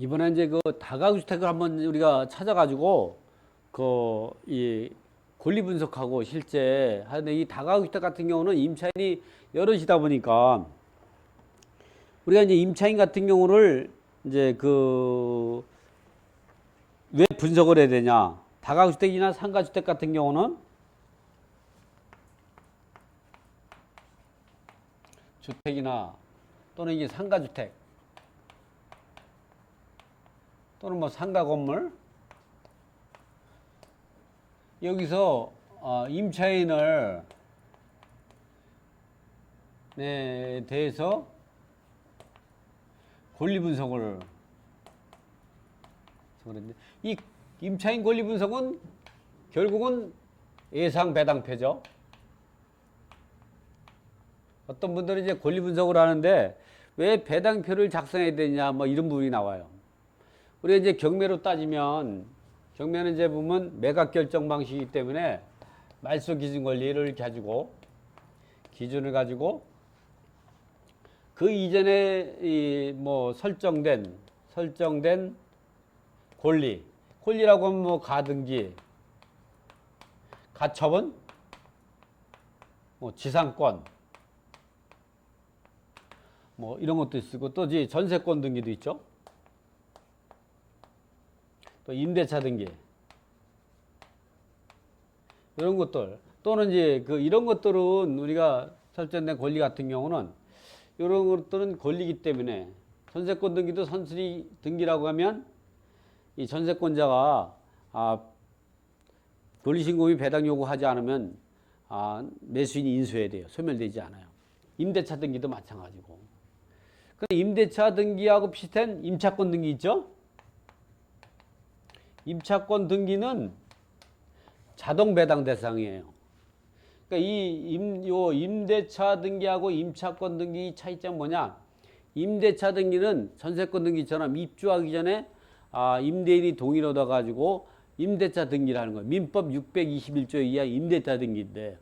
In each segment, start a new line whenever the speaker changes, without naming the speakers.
이번에 이제 그 다가구 주택을 한번 우리가 찾아가지고 이 권리 분석하고 실제 하는데, 이 다가구 주택 같은 경우는 임차인이 여럿이다 보니까 우리가 이제 임차인 같은 경우를 이제 왜 분석을 해야 되냐? 다가구 주택이나 상가 주택 같은 경우는 주택이나 또는 이게 상가 주택 또는 뭐 상가 건물, 여기서 임차인을 대해서 권리 분석을 했는데, 이 임차인 권리 분석은 결국은 예상 배당표죠. 어떤 분들은 이제 권리 분석을 하는데 왜 배당표를 작성해야 되냐, 뭐 이런 부분이 나와요. 우리가 이제 경매로 따지면, 경매는 이제 보면 매각 결정 방식이기 때문에 말소 기준 권리를 가지고, 기준을 가지고 그 이전에 뭐 설정된 권리라고 하면 뭐 가등기, 가처분, 뭐 지상권, 뭐 이런 것도 있고, 또 이제 전세권 등기도 있죠. 또 임대차 등기, 이런 것들, 또는 이제 이런 것들은 우리가 설정된 권리 같은 경우는, 이런 것들은 권리이기 때문에, 전세권 등기도 선순위 등기라고 하면 이 전세권자가 권리신고비 배당 요구하지 않으면 매수인이 인수해야 돼요. 소멸되지 않아요. 임대차 등기도 마찬가지고. 임대차 등기하고 비슷한 임차권 등기 있죠? 임차권 등기는 자동 배당 대상이에요. 그러니까 요 임대차 등기하고 임차권 등기 차이점 뭐냐? 임대차 등기는 전세권 등기처럼 입주하기 전에 임대인이 동의를 얻어 가지고 임대차 등기를 하는 거예요. 민법 621조에 의한 임대차 등기인데,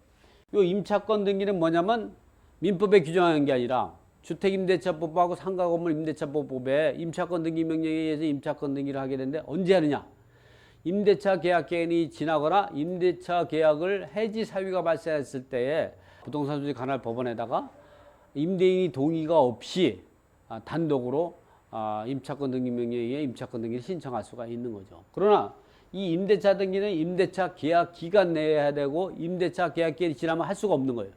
요 임차권 등기는 뭐냐면 민법에 규정하는 게 아니라 주택임대차법하고 상가건물 임대차법에 임차권 등기 명령에 의해서 임차권 등기를 하게 되는데, 언제 하느냐? 임대차 계약 기간이 지나거나 임대차 계약을 해지 사유가 발생했을 때에 부동산 소지 관할 법원에다가 임대인이 동의가 없이 단독으로 임차권 등기 명령에 의해 임차권 등기를 신청할 수가 있는 거죠. 그러나 이 임대차 등기는 임대차 계약 기간 내에 해야 되고, 임대차 계약 기간이 지나면 할 수가 없는 거예요.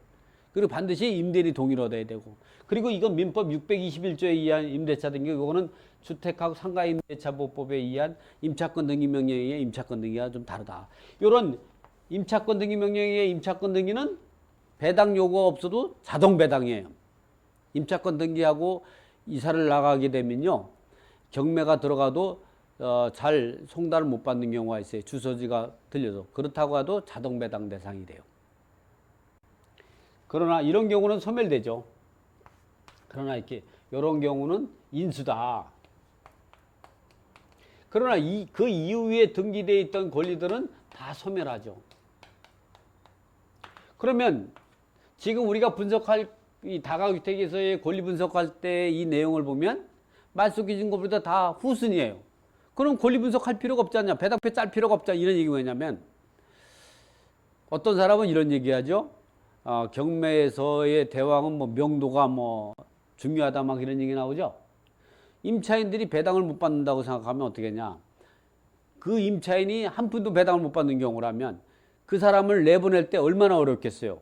그리고 반드시 임대인이 동의를 얻어야 되고, 그리고 이건 민법 621조에 의한 임대차 등기, 이거는 주택하고 상가 임대차법에 의한 임차권 등기 명령에 의해 임차권 등기가 좀 다르다. 이런 임차권 등기 명령에 의해 임차권 등기는 배당 요구가 없어도 자동 배당이에요. 임차권 등기하고 이사를 나가게 되면요, 경매가 들어가도 잘 송달을 못 받는 경우가 있어요. 주소지가 틀려도. 그렇다고 해도 자동 배당 대상이 돼요. 그러나 이런 경우는 소멸되죠. 그러나 이런 경우는 인수다. 그러나 그 이후에 등기되어 있던 권리들은 다 소멸하죠. 그러면 지금 우리가 분석할 이 다가구주택에서의 권리 분석할 때 이 내용을 보면 말소 기준 권리보다 다 후순위예요. 그럼 권리 분석할 필요가 없지 않냐? 배당표 짤 필요가 없지 않냐? 이런 얘기가 뭐냐면, 어떤 사람은 이런 얘기하죠. 경매에서의 대왕은 뭐 명도가 뭐 중요하다, 막 이런 얘기 나오죠. 임차인들이 배당을 못 받는다고 생각하면 어떻게 하냐? 그 임차인이 한 푼도 배당을 못 받는 경우라면 그 사람을 내보낼 때 얼마나 어렵겠어요?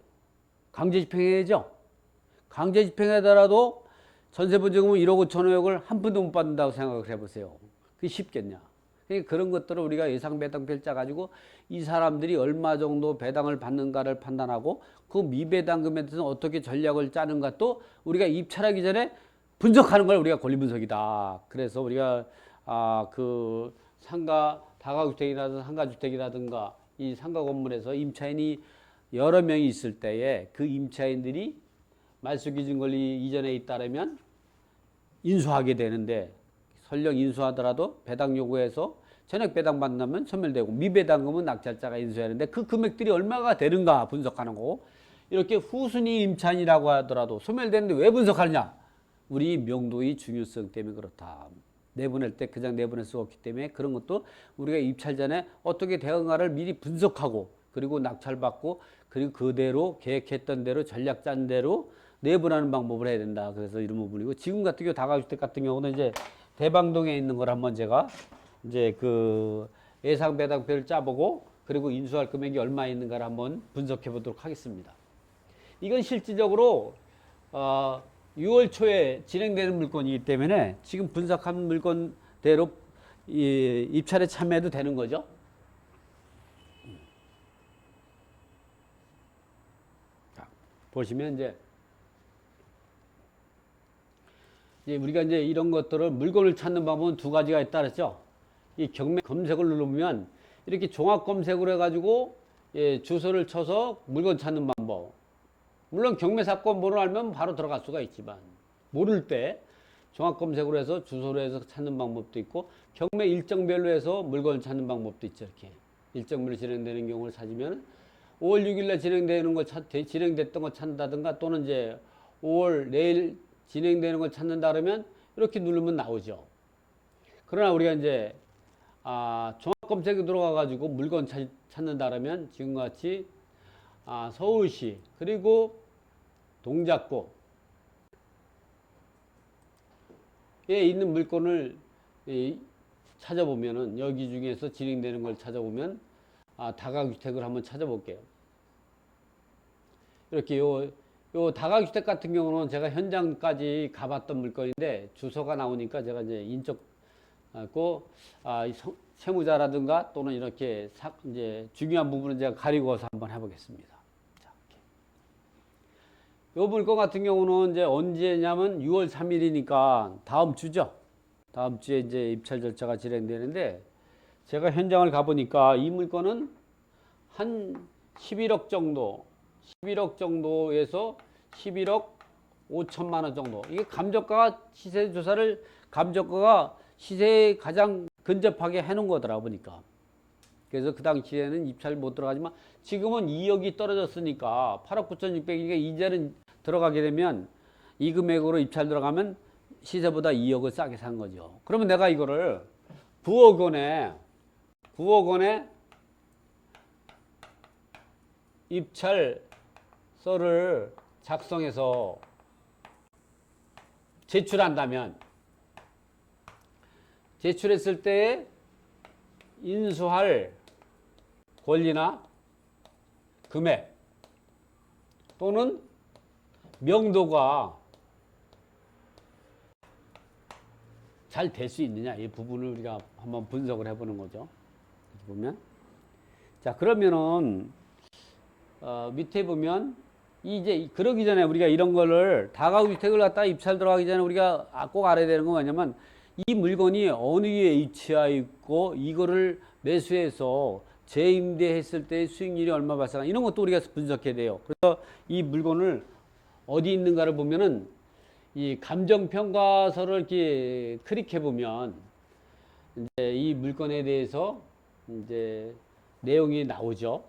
강제 집행해야죠. 강제 집행하더라도 전세보증금은 1억 5천억을 한 푼도 못 받는다고 생각을 해보세요. 그게 쉽겠냐? 그러니까 그런 것들을 우리가 예상 배당표를 짜가지고 이 사람들이 얼마 정도 배당을 받는가를 판단하고, 그 미배당금에 대해서 어떻게 전략을 짜는가, 또 우리가 입찰하기 전에 분석하는 걸 우리가 권리 분석이다. 그래서 우리가 그 상가 다가구주택이라든가 상가주택이라든가 이 상가 건물에서 임차인이 여러 명이 있을 때에 그 임차인들이 말소 기준 권리 이전에 잇따르면 인수하게 되는데, 설령 인수하더라도 배당 요구해서 전액 배당 받는다면 소멸되고, 미배당금은 낙찰자가 인수해야 하는데 그 금액들이 얼마가 되는가 분석하는 거고, 이렇게 후순위 임차인이라고 하더라도 소멸되는데 왜 분석하느냐? 우리 명도의 중요성 때문에 그렇다. 내보낼 때 그냥 내보낼 수가 없기 때문에 그런 것도 우리가 입찰 전에 어떻게 대응할를 미리 분석하고 그리고 낙찰받고 그리고 그대로 계획했던 대로 전략 짠 대로 내보내는 방법을 해야 된다. 그래서 이런 부분이고 지금 같은 경우 다가주택 같은 경우는 이제 대방동에 있는 걸 한번 제가 이제 그 예상 배당표를 짜보고 그리고 인수할 금액이 얼마 있는가를 한번 분석해 보도록 하겠습니다. 이건 실질적으로 6월 초에 진행되는 물건이기 때문에 지금 분석한 물건대로 입찰에 참여해도 되는 거죠. 자, 보시면 이제 우리가 이제 이런 것들을 물건을 찾는 방법은 두 가지가 있다 그랬죠. 이 경매 검색을 누르면 이렇게 종합 검색을 해가지고 주소를 쳐서 물건 찾는 방법. 물론 경매 사건 번호 알면 바로 들어갈 수가 있지만 모를 때 종합 검색으로 해서 주소로 해서 찾는 방법도 있고 경매 일정별로 해서 물건을 찾는 방법도 있죠. 이렇게 일정별로 진행되는 경우를 찾으면 5월 6일날 진행되는 거 진행됐던 거 찾는다든가 또는 이제 5월 내일 진행되는 걸 찾는다 그러면 이렇게 누르면 나오죠. 그러나 우리가 이제 종합 검색에 들어가 가지고 물건 찾는다 그러면 지금과 같이 서울시 그리고 동작구에 있는 물건을 찾아보면은 여기 중에서 진행되는 걸 찾아보면 다가주택을 한번 찾아볼게요. 이렇게 요 다가주택 같은 경우는 제가 현장까지 가봤던 물건인데 주소가 나오니까 제가 이제 세무자라든가 또는 이렇게 이제 중요한 부분은 제가 가리고서 한번 해보겠습니다. 자, 요 물건 같은 경우는 이제 언제냐면 6월 3일이니까 다음 주죠. 다음 주에 이제 입찰 절차가 진행되는데 제가 현장을 가보니까 이 물건은 한 11억 정도에서 11억 5천만 원 정도. 이게 감정가가 감정가가 시세에 가장 근접하게 해놓은 거더라 보니까. 그래서 그 당시에는 입찰 못 들어가지만 지금은 2억이 떨어졌으니까 8억 9,600이니까 이제는 들어가게 되면 이 금액으로 입찰 들어가면 시세보다 2억을 싸게 산 거죠. 그러면 내가 이거를 9억 원에 입찰서를 작성해서 제출한다면 제출했을 때 인수할 권리나 금액 또는 명도가 잘 될 수 있느냐 이 부분을 우리가 한번 분석을 해보는 거죠. 이렇게 보면 자 그러면은 밑에 보면 이제 그러기 전에 우리가 이런 거를 다가구주택을 갖다가 입찰 들어가기 전에 우리가 꼭 알아야 되는 건 뭐냐면 이 물건이 어느 에 위치하여 있고 이거를 매수해서 재임대했을 때 수익률이 얼마 발생하나 이런 것도 우리가 분석해야 돼요. 그래서 이 물건을 어디 있는가를 보면은 이 감정평가서를 이렇게 클릭해 보면 이제 이 물건에 대해서 이제 내용이 나오죠.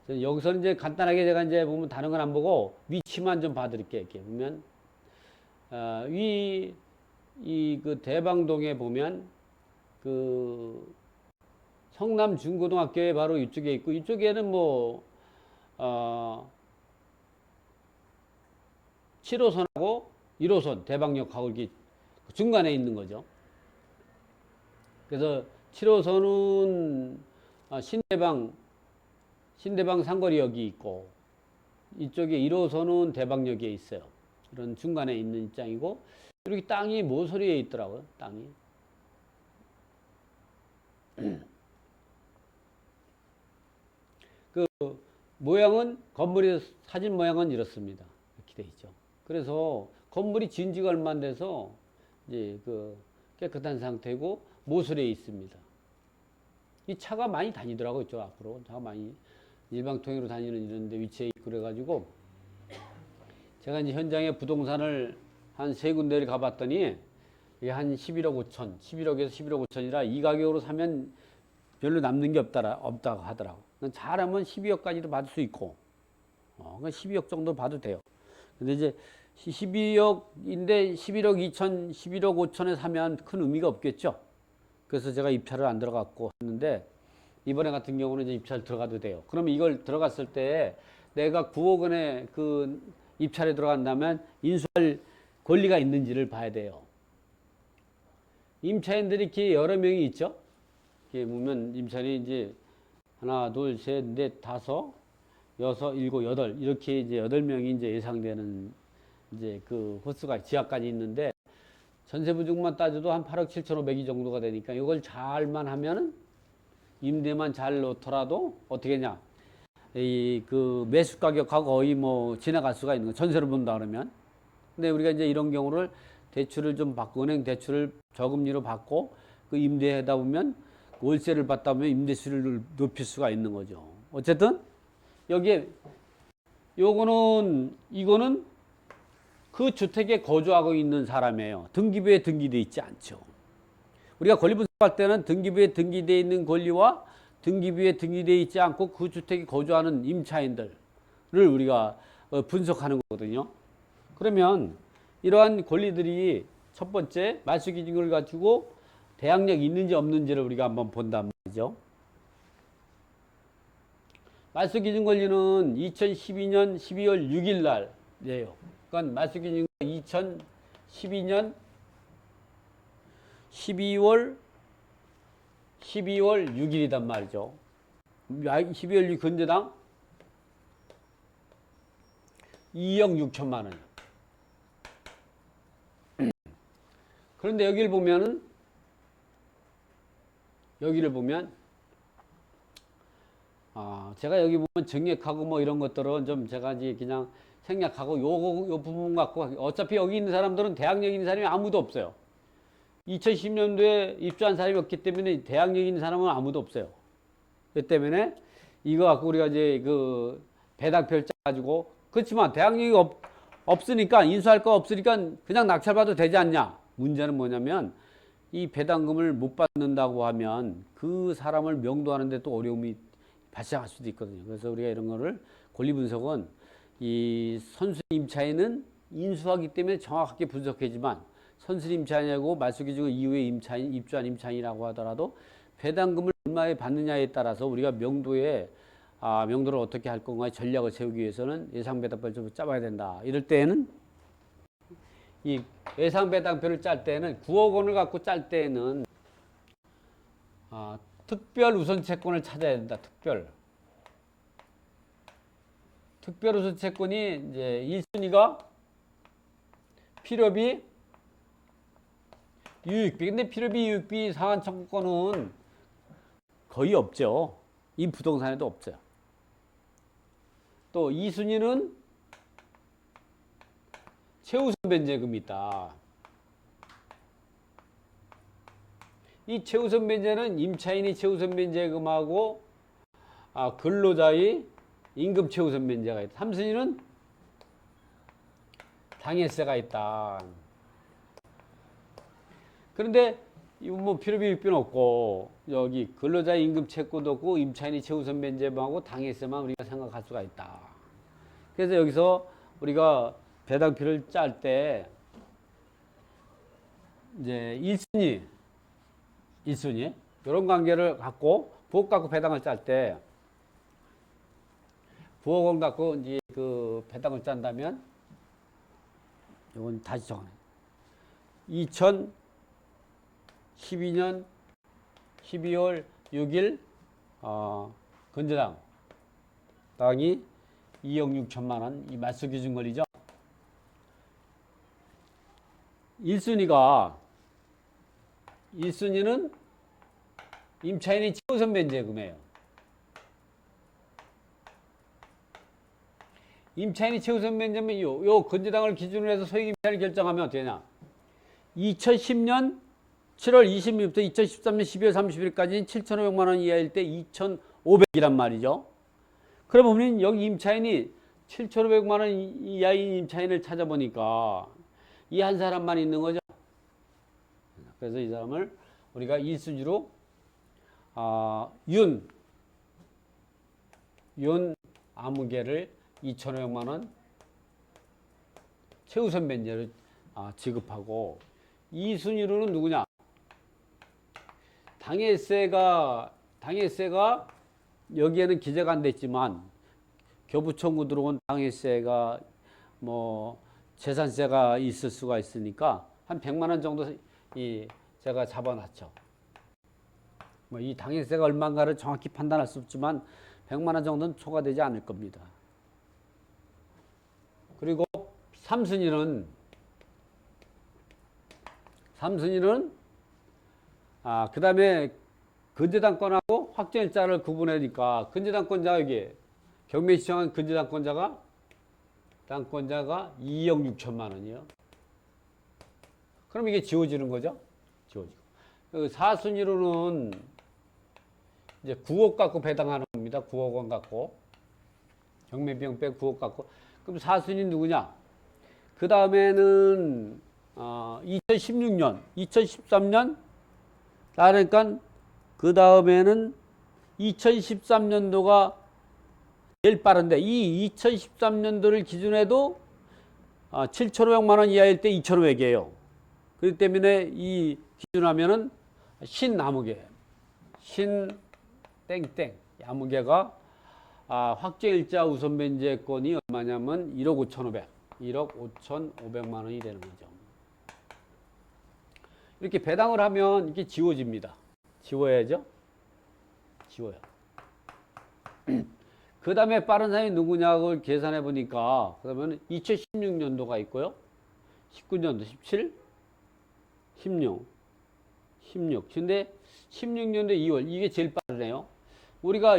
여기서는 이제 간단하게 제가 이제 보면 다른 건 안 보고 위치만 좀 봐드릴게요. 이렇게 보면 그 대방동에 보면 그 성남 중고등학교에 바로 이쪽에 있고 이쪽에는 뭐 7호선하고 1호선 대방역하고 이렇게 중간에 있는 거죠. 그래서 7호선은 신대방 상거리역이 있고 이쪽에 1호선은 대방역에 있어요. 이런 중간에 있는 입장이고 이렇게 땅이 모서리에 있더라고요. 땅이. 그 모양은 건물의 사진 모양은 이렇습니다. 이렇게 돼 있죠. 그래서 건물이 지은 지가 얼마 안 돼서 이제 그 깨끗한 상태고 모서리에 있습니다. 이 차가 많이 다니더라고요. 이쪽 앞으로 차가 많이 일방통행으로 다니는 이런 데 위치해 있고 그래가지고 제가 이제 현장에 부동산을 한 세 군데를 가봤더니 이게 한 11억 5천, 11억에서 11억 5천이라 이 가격으로 사면 별로 남는 게 없다고 하더라고. 잘하면 12억까지도 받을 수 있고, 12억 정도 봐도 돼요. 근데 이제 12억인데 11억 2천, 11억 5천에 사면 큰 의미가 없겠죠. 그래서 제가 입찰을 안 들어갔고 했는데 이번에 같은 경우는 이제 입찰 들어가도 돼요. 그러면 이걸 들어갔을 때 내가 9억 원에 그 입찰에 들어간다면 인수할 권리가 있는지를 봐야 돼요. 임차인들이 이렇게 여러 명이 있죠. 이렇게 보면 임차인이 이제 하나, 둘, 셋, 넷, 다섯, 여섯, 일곱, 여덟 이렇게 이제 8명이 이제 예상되는 이제 그 호수가 지하까지 있는데 전세 부족만 따져도 한 8억 7천5백이 정도가 되니까 이걸 잘만 하면은 임대만 잘 놓더라도 어떻게 냐 이 그 매수 가격하고 거의 뭐 지나갈 수가 있는 거 전세로 본다 그러면. 근데 우리가 이제 이런 경우를 대출을 좀 받고 은행 대출을 저금리로 받고 그 임대하다 보면 월세를 받다 보면 임대수를 높일 수가 있는 거죠. 어쨌든 여기에 이거는 그 주택에 거주하고 있는 사람이에요. 등기부에 등기되어 있지 않죠. 우리가 권리 분석할 때는 등기부에 등기되어 있는 권리와 등기부에 등기되어 있지 않고 그 주택에 거주하는 임차인들을 우리가 분석하는 거거든요. 그러면 이러한 권리들이 첫 번째 말소 기준을 가지고 대항력이 있는지 없는지를 우리가 한번 본단 말이죠. 말소 기준 권리는 2012년 12월 6일 날이에요. 그러니까 말소 기준 2012년 12월 6일이단 말이죠. 12월 6일 건재당 2억 6천만 원. 그런데 여기를 보면 제가 여기 보면 정액하고 뭐 이런 것들은 좀 제가 이제 그냥 생략하고 요 부분 갖고 어차피 여기 있는 사람들은 대학력 있는 사람이 아무도 없어요. 2010년도에 입주한 사람이 없기 때문에 대학력 있는 사람은 아무도 없어요. 그 때문에 이거 갖고 우리가 이제 그 배당표를 짜가지고 그렇지만 대학력이 없으니까 인수할 거 없으니까 그냥 낙찰받아도 되지 않냐. 문제는 뭐냐면 이 배당금을 못 받는다고 하면 그 사람을 명도하는데 또 어려움이 발생할 수도 있거든요. 그래서 우리가 이런 거를 권리 분석은 이 선순위 임차인은 인수하기 때문에 정확하게 분석하지만 선순위 임차인이고 말소 기준 이후에 임차인, 입주한 임차인이라고 하더라도 배당금을 얼마에 받느냐에 따라서 우리가 명도를 어떻게 할 건가의 전략을 세우기 위해서는 예상배당표를 좀 짜봐야 된다. 이럴 때에는 이 예상배당표를 짤 때는 9억 원을 갖고 짤 때에는 특별 우선 채권을 찾아야 된다. 특별 우선 채권이 이제 1순위가 필요비, 유익비. 근데 필요비, 유익비 상한 청구권은 거의 없죠. 이 부동산에도 없어요. 또 2순위는 최우선 변제금이 있다. 이 최우선 변제는 임차인이 최우선 변제금하고 근로자의 임금 최우선 변제가 있다. 3순위는 당해세가 있다. 그런데 뭐 필요비 유익비는 없고 여기 근로자의 임금 채권도 없고 임차인이 최우선 변제금하고 당해세만 우리가 생각할 수가 있다. 그래서 여기서 우리가 배당표를 짤 때 이제 1순위 이런 관계를 갖고 부업 갖고 배당을 짤 때 부업원 갖고 이제 그 배당을 짠다면 이건 다시 정해. 2012년 12월 6일 건재당 땅이 2억 6천만 원 이 말소 기준 권리죠. 1순위는 임차인이 최우선 변제금이에요. 임차인이 최우선 변제면 요 건재당을 기준으로 해서 소액 임차인을 결정하면 어떻게 되냐. 2010년 7월 20일부터 2013년 12월 30일까지는 7,500만 원 이하일 때 2,500이란 말이죠. 그러면 여기 임차인이 7,500만 원 이하인 임차인을 찾아보니까 이 한 사람만 있는 거죠. 그래서 이 사람을 우리가 1순위로 윤 아무개를 2,500만 원 최우선 면제를 지급하고, 2순위로는 누구냐? 당해세가 여기에는 기재가 안 됐지만 교부 청구 들어온 당해세가 뭐 재산세가 있을 수가 있으니까 한 100만 원 정도 제가 잡아놨죠. 뭐 이 당해세가 얼마인가를 정확히 판단할 수 없지만 100만 원 정도는 초과되지 않을 겁니다. 그리고 3순위는 그 다음에 근저당권하고 확정일자를 구분하니까 근저당권자가 여기 경매 시청한 근저당권자가 2억 6천만 원이요. 그럼 이게 지워지는 거죠? 지워지고. 4순위로는 이제 9억 갖고 배당하는 겁니다. 9억 원 갖고. 경매 비용 빼고 9억 갖고. 그럼 4순위 누구냐? 그 다음에는 2016년, 2013년, 그러니까 그 다음에는 2013년도가 제일 빠른데 이 2013년도를 기준해도 7,500만 원 이하일 때 2,500이에요. 그렇기 때문에 이 기준하면은 신나무개, 신땡땡 야무개가 확정일자 우선 면제권이 얼마냐면 1억 5,500만 원이 되는 거죠. 이렇게 배당을 하면 이렇게 지워집니다. 지워야죠. 지워요. 그 다음에 빠른 사람이 누구냐고 계산해 보니까 그러면 2016년도가 있고요. 19년도 17, 16. 근데 16년도 2월 이게 제일 빠르네요. 우리가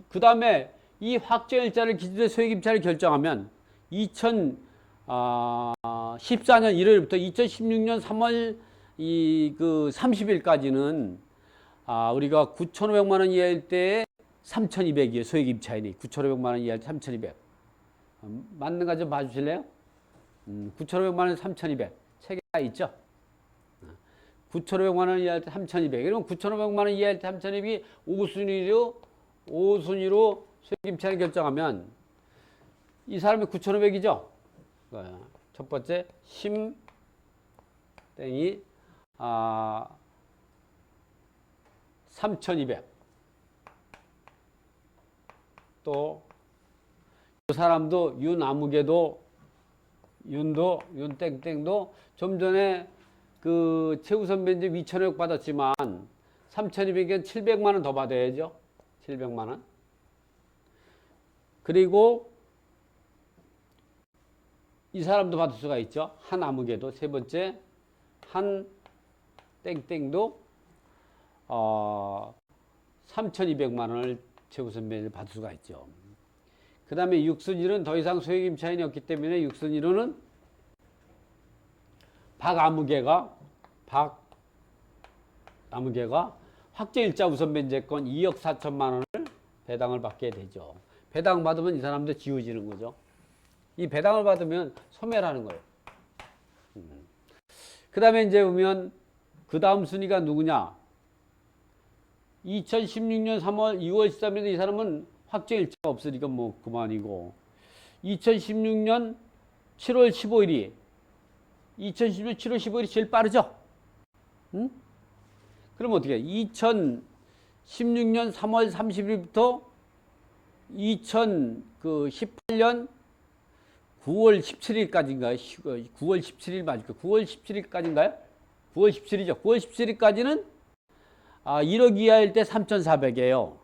그 다음에 이 확정일자를 기준으로 소액임차를 결정하면 2014년 1월부터 2016년 3월 30일까지는 우리가 9,500만 원 이하일 때 3,200이에요. 소액임차이니 9,500만 원 이하일 때 3,200. 맞는 거 좀 봐주실래요? 9,500만 원 3,200. 책에 다 있죠? 9,500만 원 이하일 때 3,200. 그러면 9,500만 원 이하일 때 3,200이 5순위로 소액임차를 결정하면 이 사람이 9,500이죠? 첫 번째 땡이 3,200. 또 이 사람도 윤아무개도 윤땡땡도 좀 전에 그 최우선 면제 2,500 받았지만 3,200엔 700만 원 더 받아야죠. 700만 원. 그리고 이 사람도 받을 수가 있죠. 한아무개도 세 번째 한 땡땡도 3,200만 원을 최우선 면제를 받을 수가 있죠. 그 다음에 6순위는 더 이상 소액임차인이 없기 때문에 6순위로는 박아무개가 확정일자 우선 면제권 2억 4천만 원을 배당을 받게 되죠. 배당 받으면 이 사람도 지워지는 거죠. 이 배당을 받으면 소멸하는 거예요. 그 다음에 이제 보면 그 다음 순위가 누구냐? 2016년 2월 13일에 이 사람은 확정일자가 없으니까 뭐 그만이고 2016년 7월 15일이 2016년 7월 15일이 제일 빠르죠? 응? 그럼 어떻게 해? 2016년 3월 30일부터 2018년 9월 17일까지인가요? 9월 17일 맞을까요? 9월 17일까지인가요? 9월 17일이죠. 9월 17일까지는 1억 이하일 때 3,400이에요.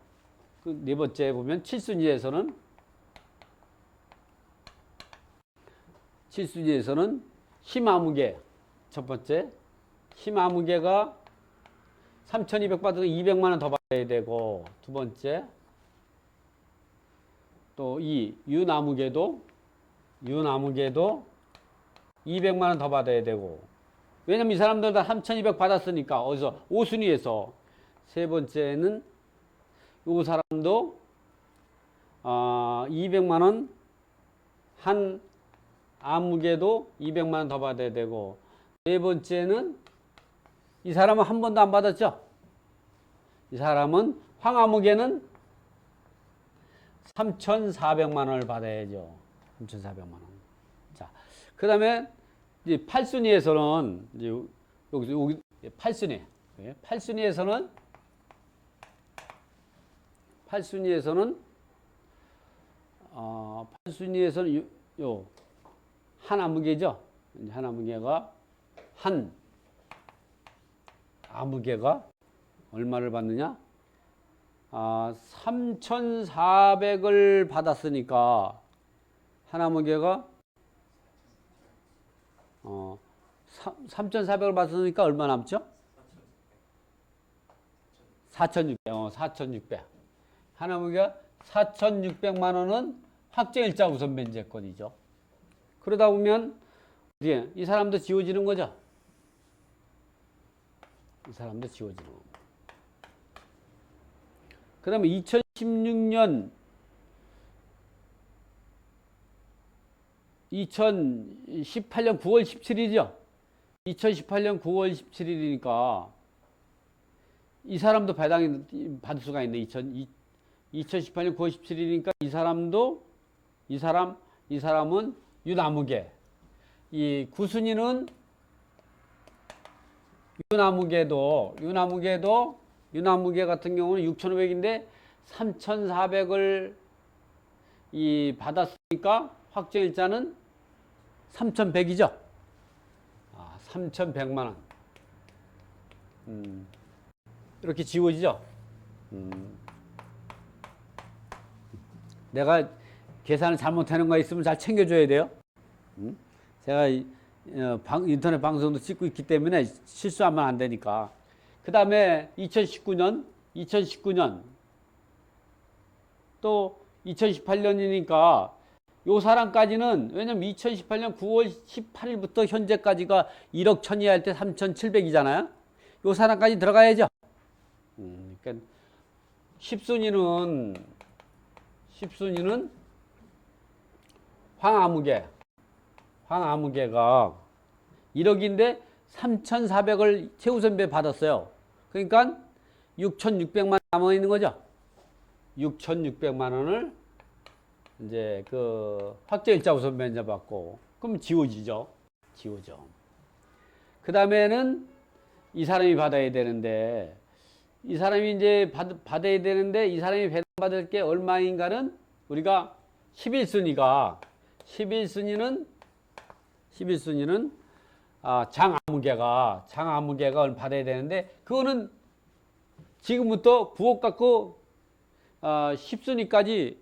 그 네 번째 보면 7순위에서는 심아무개 첫 번째 심아무개가 3,200 받으면 200만 원 더 받아야 되고 두 번째 또 이 윤아무개도 200만 원 더 받아야 되고 왜냐면 이 사람들 다 3,200 받았으니까 어디서 5순위에서 세 번째는 이 사람도 200만 원 한 아무개도 200만 원 더 받아야 되고 네 번째는 이 사람은 한 번도 안 받았죠. 이 사람은 황아무개는 3,400만 원을 받아야죠. 3,400만 원. 자, 그 다음에 이제 8순위에서는 이제 여기 8순위. 8순위에서는 요 한 아무개죠. 한 아무개가 한 아무개가 얼마를 받느냐? 3,400을 받았으니까 한 아무개가 3,400을 받았으니까 얼마 남죠? 4,600. 4,600. 한 아무개가 4,600만 원은 확정일자 우선 면제권이죠. 그러다 보면 이 사람도 지워지는 거죠. 이 사람도 지워지는 거. 그 다음에 2016년 2018년 9월 17일이죠. 2018년 9월 17일이니까 이 사람도 배당이 받을 수가 있네. 2018년 9월 17일이니까 이 사람은 유나무개. 이 구순이는 유나무개 같은 경우는 6,500인데 3,400을 받았으니까 확정일자는 3,100이죠. 3,100만 원. 이렇게 지워지죠. 내가 계산을 잘못하는 거 있으면 잘 챙겨줘야 돼요. 제가 인터넷 방송도 찍고 있기 때문에 실수하면 안 되니까. 그 다음에 2019년 또 2018년이니까 요 사람까지는, 왜냐면 2018년 9월 18일부터 현재까지가 1억 1,000이 할 때 3,700이잖아요. 요 사람까지 들어가야죠. 그러니까 10순위는 황아무개가 1억인데 3,400을 최우선배 받았어요. 그러니까 6,600만 남아 있는 거죠. 6,600만 원을 이제 그 확정일자 우선 면제 받고, 그럼 지워져. 그 다음에는 이 사람이 받아야 되는데, 이 사람이 이제 받아야 되는데, 이 사람이 배당받을 게 얼마인가는 우리가 11순위는 장아무개가 받아야 되는데, 그거는 지금부터 9억 갖고 10순위까지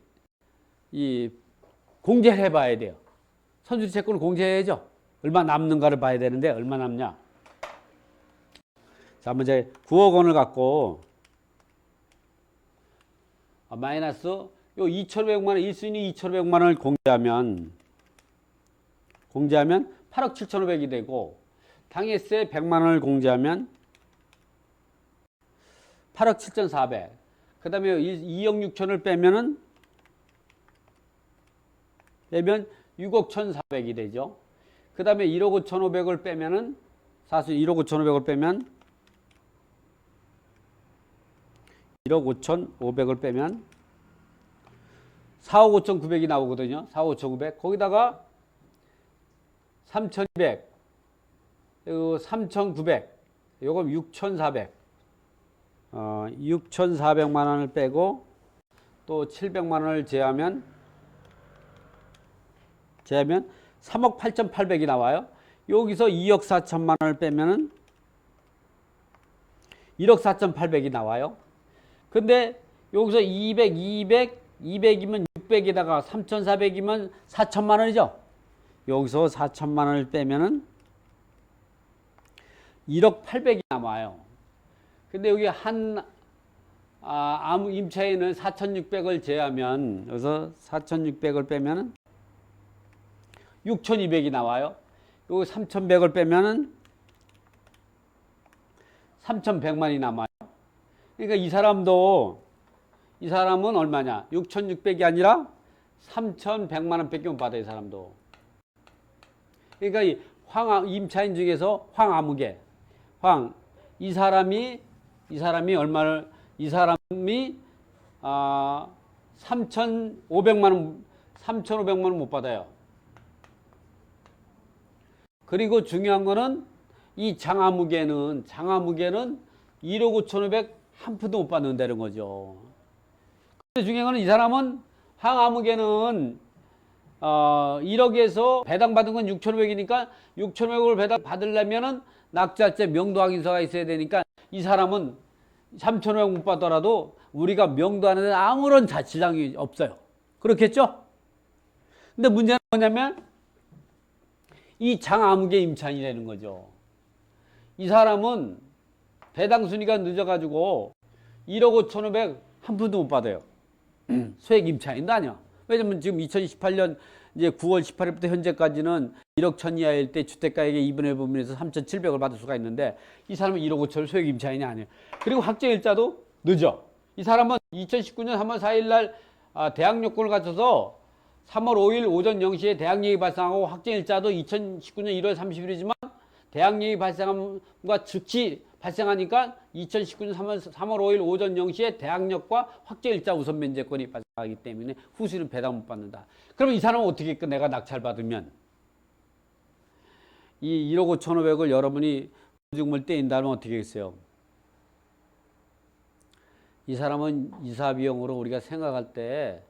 공제를 해봐야 돼요. 선수리 채권을 공제해야죠. 얼마 남는가를 봐야 되는데, 얼마 남냐. 자, 한번 이제 9억 원을 갖고 마이너스 요 2,500만 원, 1순위 2,500만 원을 공제하면 8억 7,500이 되고, 당해세 100만 원을 공제하면 8억 7,400. 그 다음에 2억 6천을 빼면 6억 1,400이 되죠. 그 다음에 1억 5,500을 빼면은, 사실 1억 5,500을 빼면 1억 5,500을 빼면 4억 5,900이 나오거든요. 4억 5,900. 거기다가 3,200, 3,900, 요거 6,400. 6,400만 원을 빼고 또 700만 원을 제하면 3억 8,800이 나와요. 여기서 2억 4천만 원을 빼면은 1억 4,800이 나와요. 근데 여기서 200이면 600에다가 3,400이면 4천만 원이죠. 여기서 4천만 원을 빼면은 1억 800이 남아요. 근데 여기 아무 임차인은 4,600을 제하면, 여기서 4,600을 빼면은 6,200이 나와요. 여기 3,100을 빼면은 3,100만이 남아요. 그러니까 이 사람은 얼마냐? 6,600이 아니라 3,100만 원 뺏기면 받아요, 이 사람도. 그러니까 이 임차인 중에서 황아무개, 이 사람이 3,500만 원 못 받아요. 그리고 중요한 거는 이 장아무개는 1억 5,500 한 푼도 못 받는다는 거죠. 근데 중요한 거는 이 사람은 항아무개는 1억에서 배당받은 건 6,500이니까 6,500을 배당받으려면은 낙찰자 명도확인서가 있어야 되니까 이 사람은 3,500 못 받더라도 우리가 명도하는 데 아무런 자치장이 없어요. 그렇겠죠? 근데 문제는 뭐냐면 이 장아무개 임차인이라는 거죠. 이 사람은 배당 순위가 늦어가지고 1억 5,500 한 푼도 못 받아요. 소액 임차인도 아니야. 왜냐면 지금 2028년 이제 9월 18일부터 현재까지는 1억 1천 이하일 때 주택가액의 2분의 1부분에서 3,700을 받을 수가 있는데 이 사람은 1억 5천을 소액 임차인이 아니에요. 그리고 확정일자도 늦어. 이 사람은 2019년 3월 4일 날 대항 요건을 갖춰서 3월 5일 오전 0시에 대항력이 발생하고 확정일자도 2019년 1월 30일이지만 대항력이 발생함과 즉시 발생하니까 2019년 3월 5일 오전 0시에 대항력과 확정일자 우선 면제권이 발생하기 때문에 후수는 배당 못 받는다. 그러면 이 사람은 어떻게 했고 내가 낙찰받으면 이 1억 5,500을 여러분이 보증금을 떼인다면 어떻게 했어요? 이 사람은 이사비용으로 우리가 생각할 때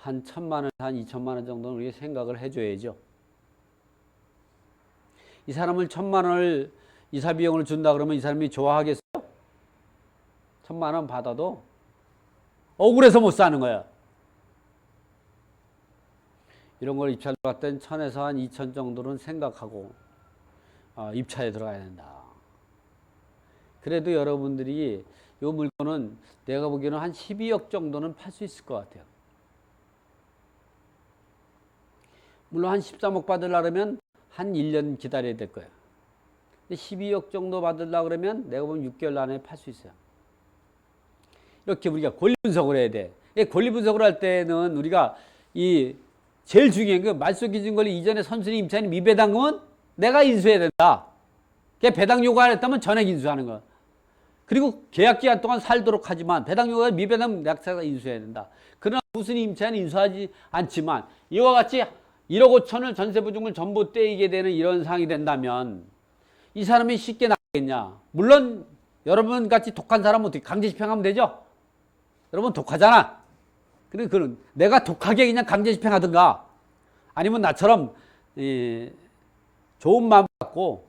한 1,000만 원, 한 2,000만 원 정도는 우리가 생각을 해줘야죠. 이 사람을 1,000만 원을 이사비용을 준다 그러면 이 사람이 좋아하겠어요? 1,000만 원 받아도 억울해서 못 사는 거야. 이런 걸 입찰로 갈 땐 1,000에서 한 2,000 정도는 생각하고 입찰에 들어가야 된다. 그래도 여러분들이 이 물건은 내가 보기에는 한 12억 정도는 팔 수 있을 것 같아요. 물론 한 13억 받으려면 한 1년 기다려야 될 거예요. 근데 12억 정도 받으려고 그러면 내가 보면 6개월 안에 팔 수 있어요. 이렇게 우리가 권리 분석을 해야 돼. 권리 분석을 할 때는 우리가 이 제일 중요한 게 말소기준권리 이전에 선순위 임차인 미배당금은 내가 인수해야 된다. 배당 요구 안 했다면 전액 인수하는 거. 그리고 계약기간 동안 살도록 하지만 배당 요구가 미배당 낙찰자가 인수해야 된다. 그러나 후순위 임차인은 인수하지 않지만 이와 같이 1억 5천을 전세보증금을 전부 떼이게 되는 이런 상황이 된다면 이 사람이 쉽게 나가겠냐? 물론 여러분 같이 독한 사람은 어떻게 강제 집행하면 되죠? 여러분 독하잖아. 근데 그는 내가 독하게 그냥 강제 집행하든가 아니면 나처럼 좋은 마음 갖고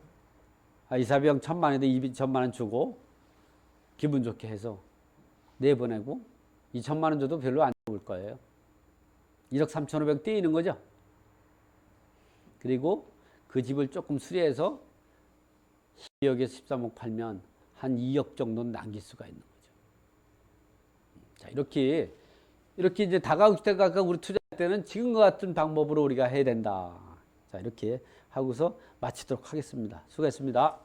이사비용 1,000만 원에도 2,000만 원 주고 기분 좋게 해서 내보내고 2,000만 원 줘도 별로 안 좋을 거예요. 1억 3,500 떼이는 거죠. 그리고 그 집을 조금 수리해서 12억에서 13억 팔면 한 2억 정도는 남길 수가 있는 거죠. 자, 이렇게 이제 다가구주택가가 우리 투자할 때는 지금과 같은 방법으로 우리가 해야 된다. 자, 이렇게 하고서 마치도록 하겠습니다. 수고했습니다.